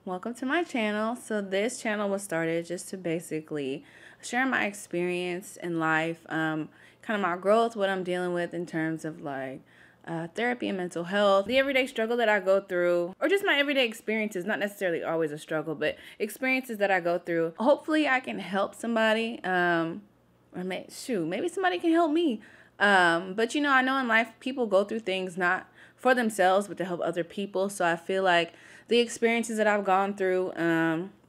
Welcome to my channel. So this channel was started just to basically share my experience in life, kind of my growth, what I'm dealing with in terms of like therapy and mental health, the everyday struggle that I go through, or just my everyday experiences, not necessarily always a struggle, but experiences that I go through. Hopefully I can help somebody, or maybe somebody can help me. But I know in life people go through things not for themselves, but to help other people. So I feel like the experiences that I've gone through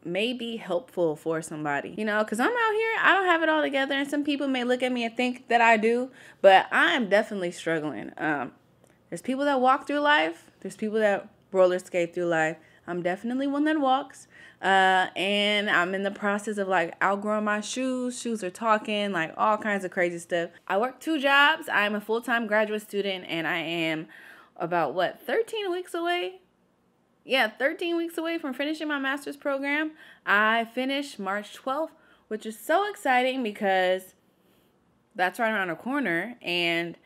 may be helpful for somebody, because I'm out here, I don't have it all together, and some people may look at me and think that I do, but I am definitely struggling. There's people that walk through life. There's people that roller skate through life. I'm definitely one that walks. And I'm in the process of like outgrowing my shoes. Shoes are talking, like all kinds of crazy stuff. I work 2 jobs. I'm a full-time graduate student, and I am about 13 weeks away? Yeah, 13 weeks away from finishing my master's program. I finished March 12th, which is so exciting because that's right around the corner, and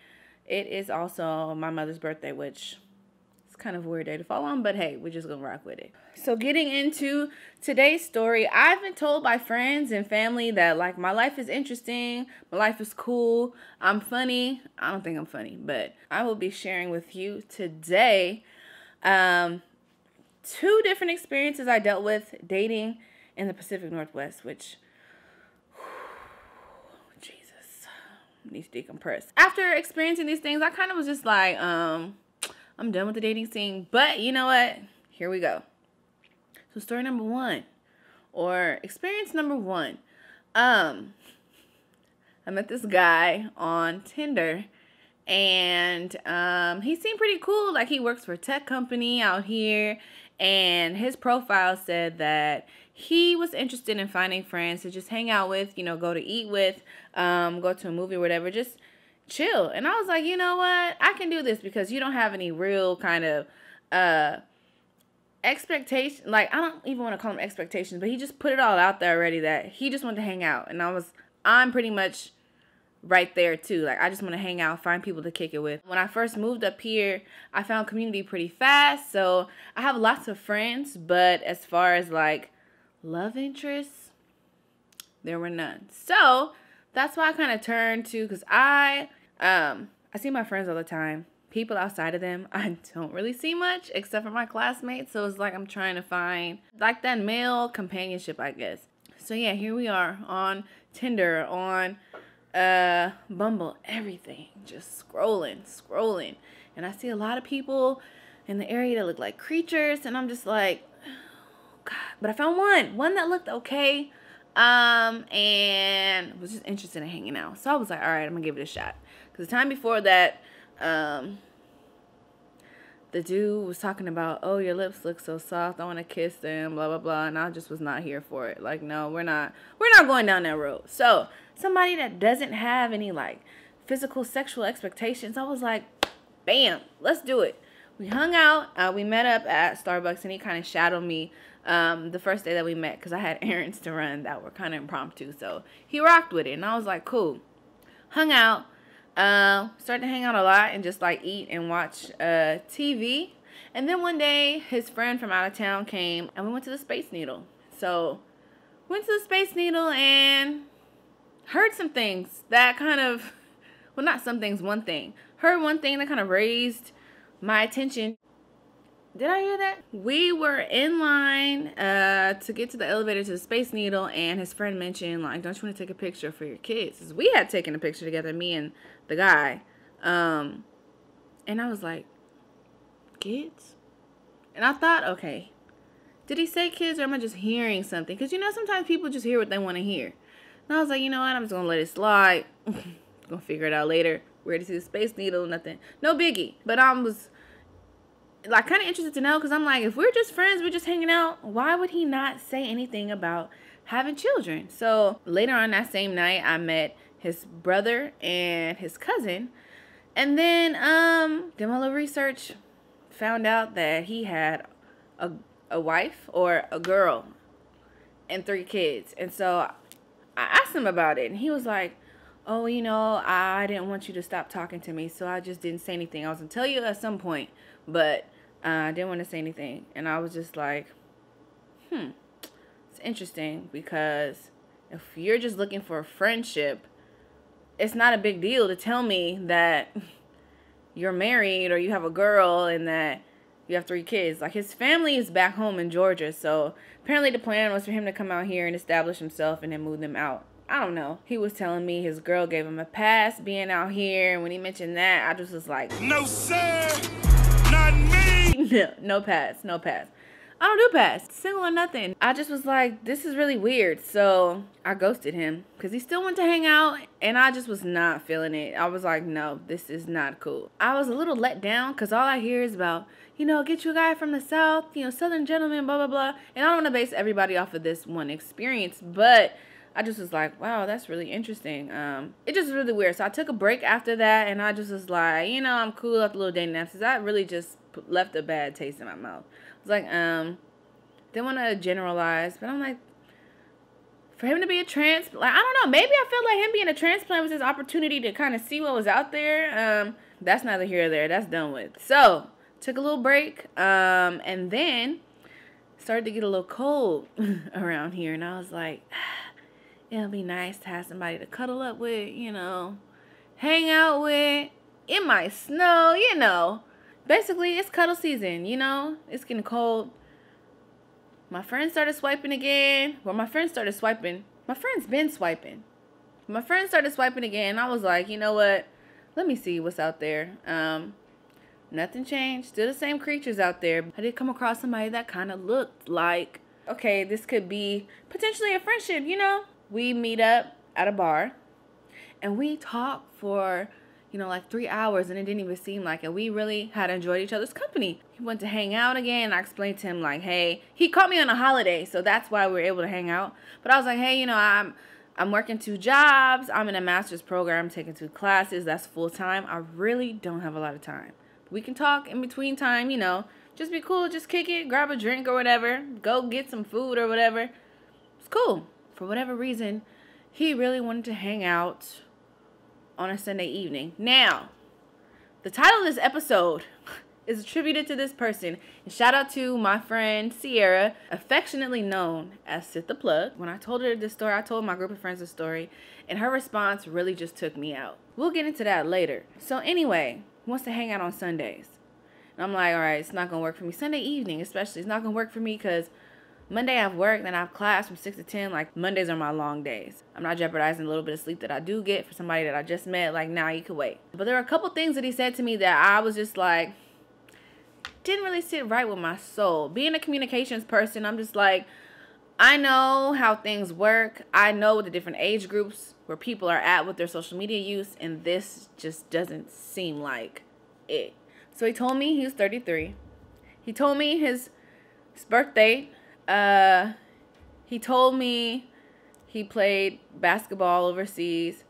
it is also my mother's birthday, which is kind of a weird day to fall on, but hey, we're just gonna rock with it. So getting into today's story, I've been told by friends and family that like my life is interesting, my life is cool, I'm funny. I don't think I'm funny, but I will be sharing with you today 2 different experiences I dealt with dating in the Pacific Northwest, which needs to decompress. After experiencing these things, I kind of was just like, I'm done with the dating scene. But you know what? Here we go. So story number 1, or experience number 1. I met this guy on Tinder, and he seemed pretty cool. Like, he works for a tech company out here, and his profile said that he was interested in finding friends to just hang out with, go to eat with, go to a movie or whatever, just chill. And I was like, you know what? I can do this because you don't have any real kind of expectation. Like, I don't even want to call them expectations, but he just put it all out there already that he just wanted to hang out. And I'm pretty much right there too. Like, I just want to hang out, find people to kick it with. When I first moved up here, I found community pretty fast. So I have lots of friends, but as far as like love interests, there were none. So that's why I kind of turned to, because I see my friends all the time. People outside of them, I don't really see much except for my classmates. So it's like I'm trying to find like that male companionship, I guess. So yeah, here we are on Tinder, on Bumble, everything, just scrolling. And I see a lot of people in the area that look like creatures, and I'm just like, oh God. But I found one that looked okay, and was just interested in hanging out. So I was like, all right, I'm gonna give it a shot. Because the time before that, the dude was talking about, oh, your lips look so soft, I want to kiss them, blah, blah, blah. And I just was not here for it. Like, no, we're not going down that road. So somebody that doesn't have any like physical sexual expectations, I was like, bam, let's do it. We hung out, we met up at Starbucks, and he kind of shadowed me the first day that we met, because I had errands to run that were kind of impromptu. So he rocked with it, and I was like, cool. Hung out. Started to hang out a lot and just like eat and watch TV. And then one day his friend from out of town came, and we went to the Space Needle. So went to the Space Needle and heard some things that kind of, well, not some things, one thing. Heard one thing that kind of raised my attention. Did I hear that? We were in line to get to the elevator to the Space Needle, and his friend mentioned, like, don't you want to take a picture for your kids? 'Cause we had taken a picture together, me and the guy. And I was like, kids? And I thought, okay, did he say kids, or am I just hearing something? Because, sometimes people just hear what they want to hear. And I was like, you know what? I'm just going to let it slide. Gonna figure it out later. We're ready to see the Space Needle, nothing. No biggie. But I was like kind of interested to know, because I'm like, if we're just friends, we're just hanging out, why would he not say anything about having children? So later on that same night, I met his brother and his cousin, and then did my little research, found out that he had a wife, or a girl, and 3 kids. And so I asked him about it, and he was like, oh, I didn't want you to stop talking to me, so I just didn't say anything. I was gonna tell you at some point, but I didn't want to say anything. And I was just like, it's interesting because if you're just looking for a friendship, it's not a big deal to tell me that you're married or you have a girl and that you have 3 kids. Like, his family is back home in Georgia, so apparently the plan was for him to come out here and establish himself and then move them out. I don't know. He was telling me his girl gave him a pass being out here, and when he mentioned that, I just was like, no sir, not me. No pass, no pass. I don't do pass, single or nothing. I just was like, this is really weird. So I ghosted him because he still wanted to hang out, and I just was not feeling it. I was like, no, this is not cool. I was a little let down because all I hear is about, you know, get you a guy from the South, you know, Southern gentleman, blah, blah, blah. And I don't want to base everybody off of this one experience, but I just was like, wow, that's really interesting. It just was really weird. So I took a break after that, and I just was like, you know, I'm cool after little dating apps. Because that really just left a bad taste in my mouth. I was like, didn't want to generalize, but I'm like, for him to be a transplant, like, I don't know, maybe I felt like him being a transplant was his opportunity to kind of see what was out there. That's neither here or there. That's done with. So took a little break, and then started to get a little cold around here, and I was like, it'll be nice to have somebody to cuddle up with, you know, hang out with. It might snow, you know. Basically, it's cuddle season, you know. It's getting cold. My friends started swiping again. Well, my friends started swiping. My friends been swiping. My friends started swiping again. I was like, you know what? Let me see what's out there. Nothing changed. Still the same creatures out there. I did come across somebody that kind of looked like, okay, this could be potentially a friendship, you know. We meet up at a bar, and we talk for, you know, like 3 hours, and it didn't even seem like it. We really had enjoyed each other's company. He went to hang out again. I explained to him, like, hey, he caught me on a holiday, so that's why we were able to hang out. But I was like, hey, you know, I'm working 2 jobs. I'm in a master's program, taking 2 classes. That's full time. I really don't have a lot of time. We can talk in between time, you know. Just be cool. Just kick it, grab a drink or whatever. Go get some food or whatever. It's cool. For whatever reason, he really wanted to hang out on a Sunday evening. Now, the title of this episode is attributed to this person. And shout out to my friend Sierra, affectionately known as Sit the Plug. When I told her this story, I told my group of friends the story, and her response really just took me out. We'll get into that later. So anyway, he wants to hang out on Sundays. And I'm like, all right, it's not going to work for me. Sunday evening especially, it's not going to work for me because Monday I have work, then I have class from 6 to 10. Like, Mondays are my long days. I'm not jeopardizing a little bit of sleep that I do get for somebody that I just met. Like, nah, you could wait. But there were a couple things that he said to me that I was just like, didn't really sit right with my soul. Being a communications person, I'm just like, I know how things work. I know what the different age groups where people are at with their social media use, and this just doesn't seem like it. So he told me he was 33. He told me his birthday. He told me he played basketball overseas.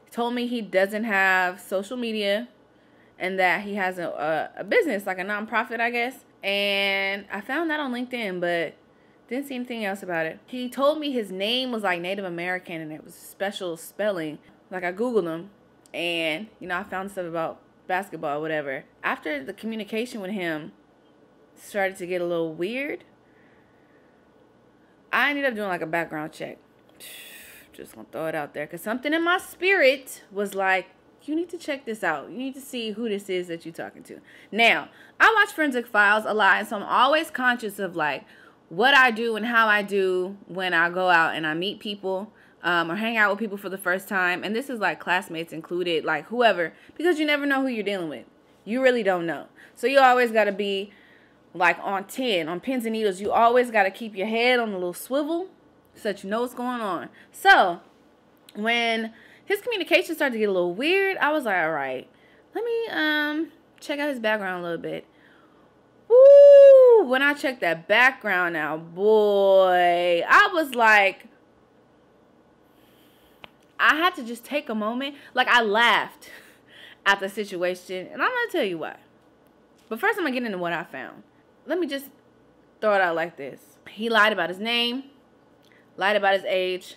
He told me he doesn't have social media and that he has a business, like a nonprofit, I guess. And I found that on LinkedIn, but didn't see anything else about it. He told me his name was like Native American and it was special spelling. Like, I Googled him and, you know, I found stuff about basketball, whatever. After the communication with him started to get a little weird, I ended up doing like a background check. Just gonna throw it out there because something in my spirit was like, you need to check this out. You need to see who this is that you're talking to. Now, I watch Forensic Files a lot, and so I'm always conscious of like what I do and how I do when I go out and I meet people or hang out with people for the first time. And this is like classmates included, like whoever, because you never know who you're dealing with. You really don't know. So you always got to be like on pins and needles. You always got to keep your head on a little swivel so that you know what's going on. So when his communication started to get a little weird, I was like, all right, let me check out his background a little bit. Woo! When I checked that background out, boy, I was like, I had to just take a moment. Like, I laughed at the situation, and I'm going to tell you why. But first, I'm going to get into what I found. Let me just throw it out like this. He lied about his name, lied about his age,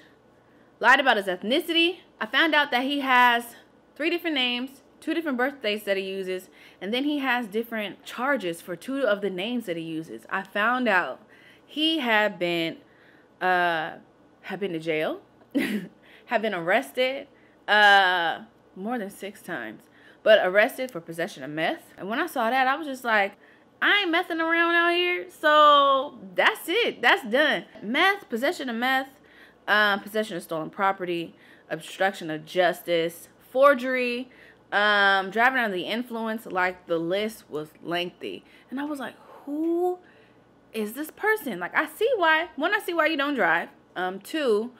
lied about his ethnicity. I found out that he has 3 different names, 2 different birthdays that he uses, and then he has different charges for 2 of the names that he uses. I found out He had been to jail, had been arrested more than 6 times, but arrested for possession of meth. And when I saw that, I was just like, I ain't messing around out here, so that's it. That's done. Meth, possession of meth, possession of stolen property, obstruction of justice, forgery, driving under the influence. Like, the list was lengthy. And I was like, who is this person? Like, I see why. One, I see why you don't drive. Two,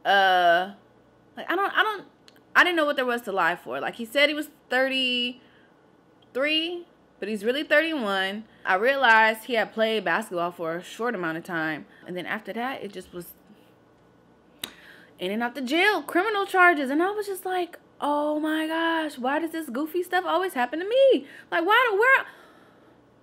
like, I didn't know what there was to lie for. Like, he said he was 33, but he's really 31. I realized he had played basketball for a short amount of time. And then after that, it just was in and out the jail, criminal charges. And I was just like, oh my gosh, why does this goofy stuff always happen to me? Like, where?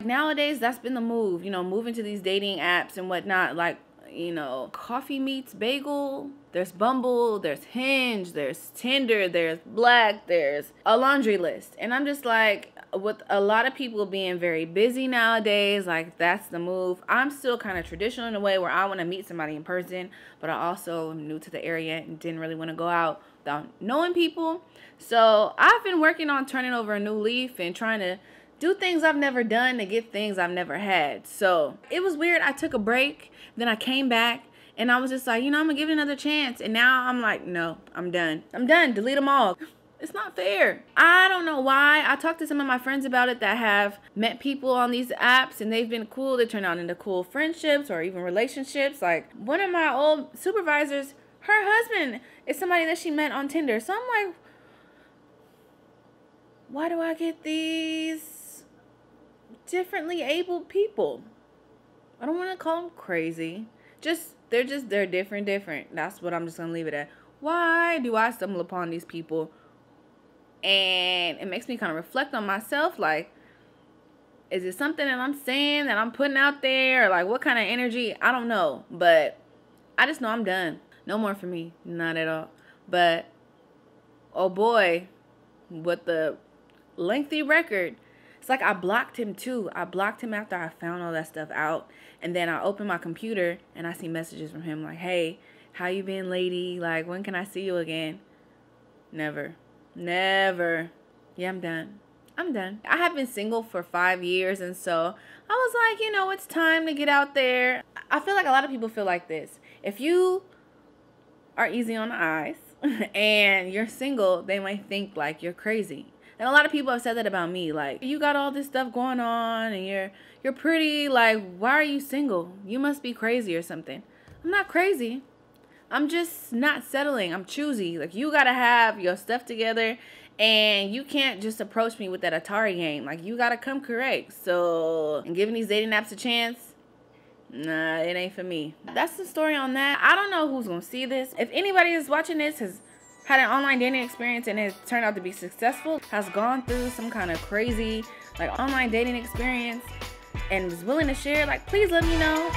Nowadays, that's been the move, you know, moving to these dating apps and whatnot. Like, you know, coffee meets bagel. There's Bumble, there's Hinge, there's Tinder, there's Black, there's a laundry list. And I'm just like, with a lot of people being very busy nowadays, like, that's the move. I'm still kind of traditional in a way where I want to meet somebody in person, but I also am new to the area and didn't really want to go out without knowing people. So I've been working on turning over a new leaf and trying to do things I've never done to get things I've never had. So it was weird. I took a break, then I came back, and I was just like, you know, I'm gonna give it another chance. And now I'm like, no, I'm done. I'm done. Delete them all. It's not fair. I don't know why. I talked to some of my friends about it that have met people on these apps, and they've been cool. They turn out into cool friendships or even relationships. Like, one of my old supervisors, her husband is somebody that she met on Tinder. So I'm like, why do I get these differently abled people? I don't want to call them crazy. They're different. That's what I'm just going to leave it at. Why do I stumble upon these people? And it makes me kind of reflect on myself. Like, is it something that I'm saying that I'm putting out there? Or like, what kind of energy? I don't know. But I just know I'm done. No more for me. Not at all. But, oh boy, with the lengthy record. It's like I blocked him too. I blocked him after I found all that stuff out. And then I open my computer and I see messages from him like, hey, how you been, lady? Like, when can I see you again? Never. Yeah, I'm done. I have been single for 5 years, and so I was like, you know, it's time to get out there. I feel like a lot of people feel like this. If you are easy on the eyes and you're single, they might think like you're crazy. And a lot of people have said that about me. Like, you got all this stuff going on and you're pretty. Like, why are you single? You must be crazy or something. I'm not crazy. I'm just not settling. I'm choosy. Like, you got to have your stuff together. And you can't just approach me with that Atari game. Like, you got to come correct. So, and giving these dating apps a chance, nah, it ain't for me. That's the story on that. I don't know who's going to see this. If anybody is watching this has had an online dating experience and it turned out to be successful, has gone through some kind of crazy like online dating experience and is willing to share, like, please let me know.